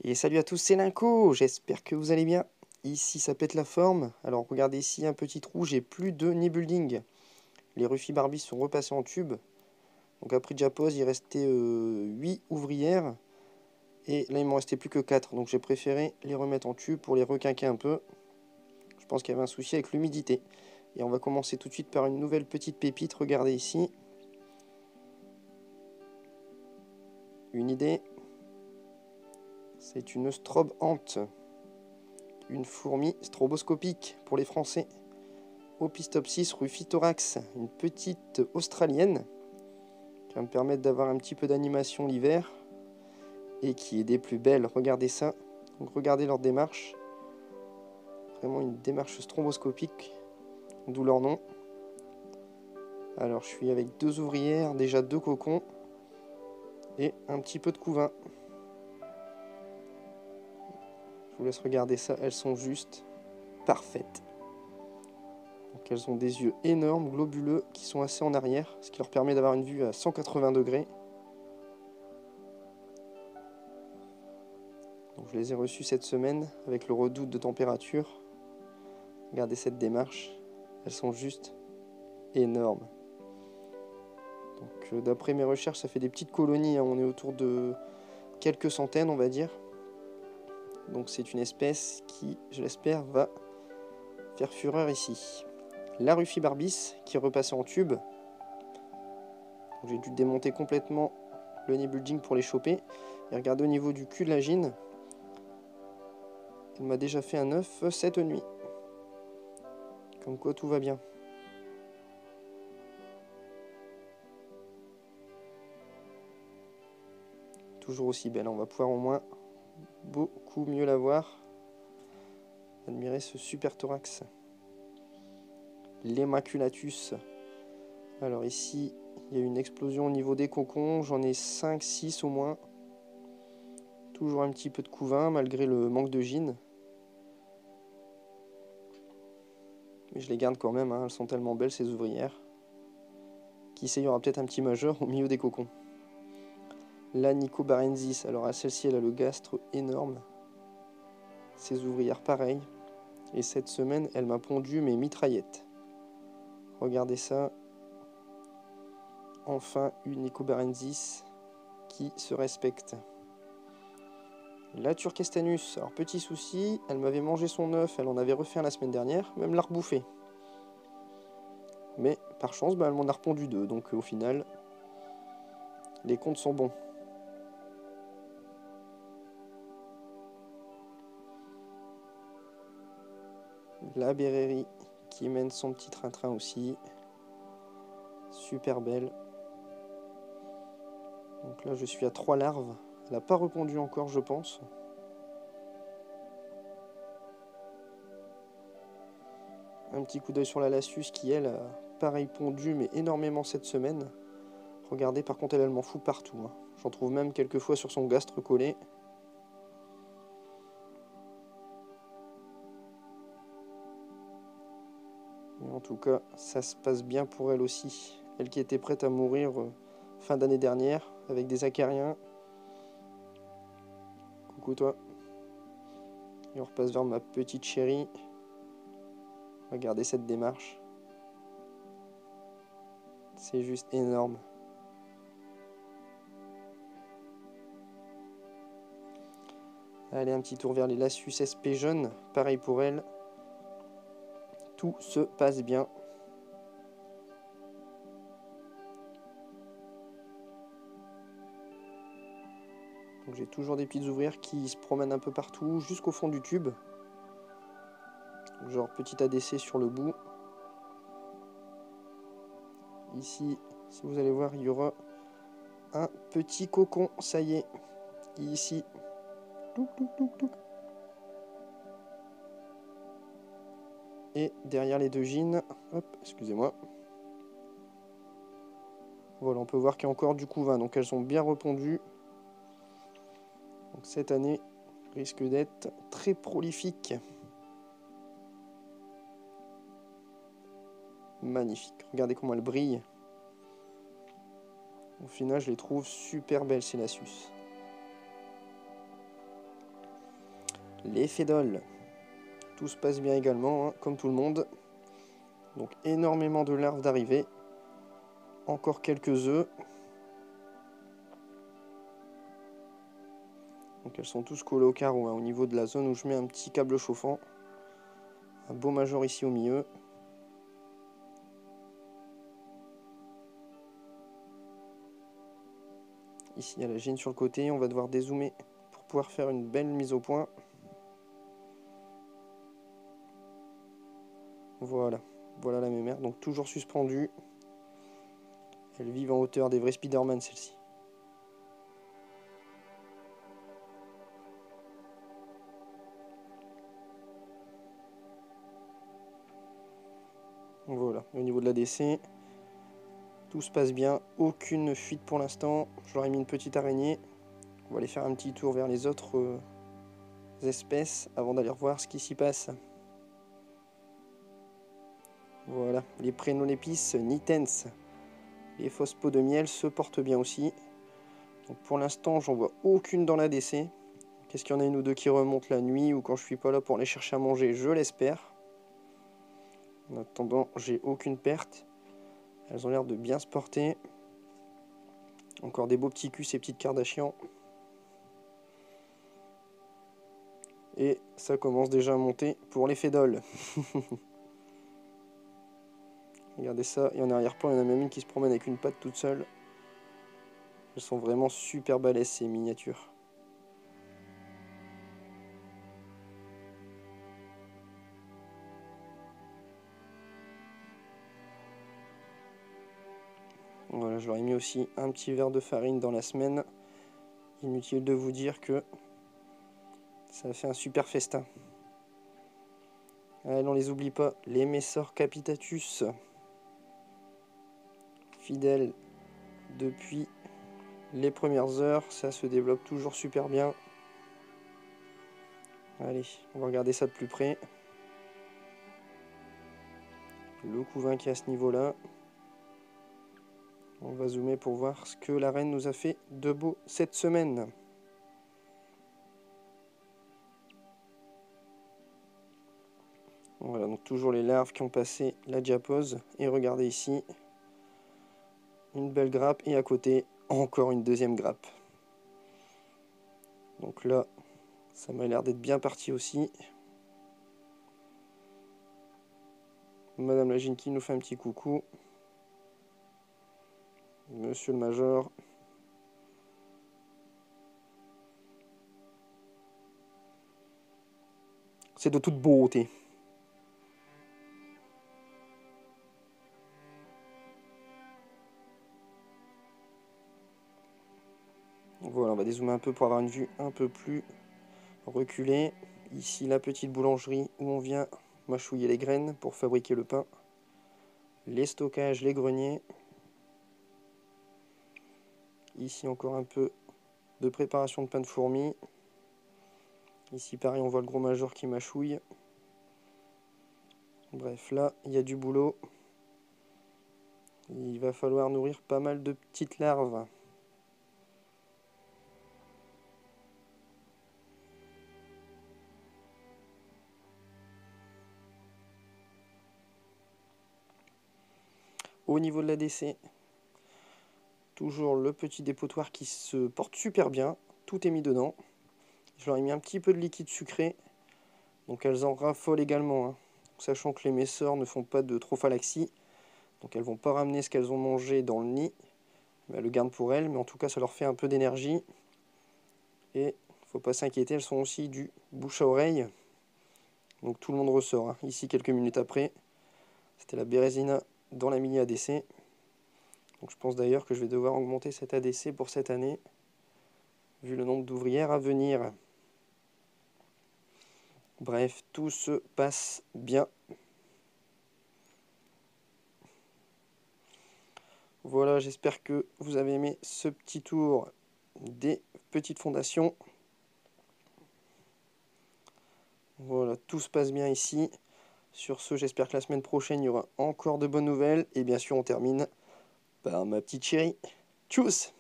Et salut à tous, c'est Linko, j'espère que vous allez bien. Ici ça pète la forme, alors regardez ici un petit trou, j'ai plus de nid building. Les Ruffy Barbie sont repassés en tube. Donc après Japose, il restait 8 ouvrières. Et là il m'en restait plus que 4, donc j'ai préféré les remettre en tube pour les requinquer un peu. Je pense qu'il y avait un souci avec l'humidité. Et on va commencer tout de suite par une nouvelle petite pépite, regardez ici. Une idée, c'est une strobe hante. Une fourmi stroboscopique pour les Français. Opistopsis rufithorax, une petite australienne qui va me permettre d'avoir un petit peu d'animation l'hiver et qui est des plus belles. Regardez ça. Donc regardez leur démarche. Vraiment une démarche stromboscopique, d'où leur nom. Alors je suis avec 2 ouvrières, déjà 2 cocons et un petit peu de couvain. Je vous laisse regarder ça, elles sont juste parfaites. Donc elles ont des yeux énormes, globuleux, qui sont assez en arrière, ce qui leur permet d'avoir une vue à 180 degrés. Donc je les ai reçues cette semaine avec le redoute de température. Regardez cette démarche, elles sont juste énormes. Donc d'après mes recherches, ça fait des petites colonies, hein. On est autour de quelques centaines, on va dire. Donc c'est une espèce qui, je l'espère, va faire fureur ici. La Ruffy Barbis qui est repassée en tube. J'ai dû démonter complètement le nid building pour les choper. Et regardez au niveau du cul de la gine. Elle m'a déjà fait un œuf cette nuit. Comme quoi tout va bien. Toujours aussi belle, on va pouvoir au moins beaucoup mieux la voir. Admirez ce super thorax. L'Emaculatus. Alors ici, il y a une explosion au niveau des cocons. J'en ai 5, 6 au moins. Toujours un petit peu de couvain malgré le manque de gine. Mais je les garde quand même, hein. Elles sont tellement belles ces ouvrières. Qui sait, il y aura peut-être un petit majeur au milieu des cocons. La Nicobarensis. Alors celle-ci, elle a le gastre énorme. Ces ouvrières pareilles. Et cette semaine, elle m'a pondu mes mitraillettes. Regardez ça. Enfin, une Nicobarensis qui se respecte. La Turkestanus, alors petit souci, elle m'avait mangé son œuf, elle en avait refait un la semaine dernière, même l'a rebouffé. Mais par chance, elle m'en a repondu 2, donc au final, les comptes sont bons. La Bérérie qui mène son petit train-train aussi. Super belle. Donc là, je suis à 3 larves. Elle n'a pas repondu encore, je pense. Un petit coup d'œil sur la Lassus qui, elle, a pareil pondu, mais énormément cette semaine. Regardez, par contre, elle m'en fout partout, hein. J'en trouve même quelques fois sur son gastre collé. Mais en tout cas, ça se passe bien pour elle aussi. Elle qui était prête à mourir fin d'année dernière avec des acariens. Coucou toi. Et on repasse vers ma petite chérie. Regardez cette démarche. C'est juste énorme. Allez, un petit tour vers les Lassus SP jeunes. Pareil pour elle. Tout se passe bien. Donc j'ai toujours des petites ouvrières qui se promènent un peu partout jusqu'au fond du tube. Genre petit ADC sur le bout. Ici, si vous allez voir, il y aura un petit cocon. Ça y est. Ici. Touc, touc, touc, touc. Et derrière les 2 gines, hop, excusez-moi. Voilà, on peut voir qu'il y a encore du couvain, donc elles sont bien repondues. Donc cette année risque d'être très prolifique. Magnifique, regardez comment elles brillent. Au final, je les trouve super belles, ces Lassus. les fédoles. Tout se passe bien également, hein, comme tout le monde. Donc énormément de larves d'arrivée. Encore quelques œufs. Donc elles sont tous collées au carreau, hein, au niveau de la zone où je mets un petit câble chauffant. Un beau major ici au milieu. Ici il y a la gine sur le côté, on va devoir dézoomer pour pouvoir faire une belle mise au point. Voilà, voilà la mémère, donc toujours suspendue. Elles vivent en hauteur des vrais Spider-Man, celle-ci. Voilà, au niveau de l'ADC, tout se passe bien, aucune fuite pour l'instant. Je leur ai mis une petite araignée. On va aller faire un petit tour vers les autres espèces avant d'aller voir ce qui s'y passe. Voilà, les Prénolepis nitens, les fausses peaux de miel se portent bien aussi. Donc pour l'instant, j'en vois aucune dans l'ADC. Qu'est-ce qu'il y en a une ou deux qui remontent la nuit ou quand je suis pas là pour aller chercher à manger, je l'espère. En attendant, j'ai aucune perte. Elles ont l'air de bien se porter. Encore des beaux petits culs, ces petites Kardashians. Et ça commence déjà à monter pour les fédoles. Regardez ça, et en arrière-plan, il y en a même une qui se promène avec une patte toute seule. Elles sont vraiment super balèzes, ces miniatures. Voilà, je leur ai mis aussi un petit verre de farine dans la semaine. Inutile de vous dire que ça fait un super festin. Allez, on les oublie pas, les Messor capitatus. Fidèles depuis les premières heures, ça se développe toujours super bien. Allez, on va regarder ça de plus près. Le couvain qui est à ce niveau-là. On va zoomer pour voir ce que la reine nous a fait de beau cette semaine. Voilà, donc toujours les larves qui ont passé la diapose. Et regardez ici, une belle grappe et à côté, encore une deuxième grappe. Donc là, ça m'a l'air d'être bien parti aussi. Madame la Ginki nous fait un petit coucou. Monsieur le Major. C'est de toute beauté. Voilà, on va dézoomer un peu pour avoir une vue un peu plus reculée. Ici, la petite boulangerie où on vient mâchouiller les graines pour fabriquer le pain. Les stockages, les greniers. Ici, encore un peu de préparation de pain de fourmi. Ici, pareil, on voit le gros major qui mâchouille. Bref, là, il y a du boulot. Il va falloir nourrir pas mal de petites larves. Au niveau de l'ADC, toujours le petit dépotoir qui se porte super bien. Tout est mis dedans. Je leur ai mis un petit peu de liquide sucré. Donc elles en raffolent également, hein. Sachant que les Messor ne font pas de trophalaxie. Donc elles vont pas ramener ce qu'elles ont mangé dans le nid. Mais elles le gardent pour elles. Mais en tout cas, ça leur fait un peu d'énergie. Et faut pas s'inquiéter, elles sont aussi du bouche à oreille. Donc tout le monde ressort, hein. Ici, quelques minutes après, c'était la Bérésina dans la mini ADC. Donc je pense d'ailleurs que je vais devoir augmenter cette ADC pour cette année, vu le nombre d'ouvrières à venir. Bref, tout se passe bien. Voilà, j'espère que vous avez aimé ce petit tour des petites fondations. Voilà, tout se passe bien ici. Sur ce, j'espère que la semaine prochaine, il y aura encore de bonnes nouvelles. Et bien sûr, on termine par ma petite chérie. Tchuss!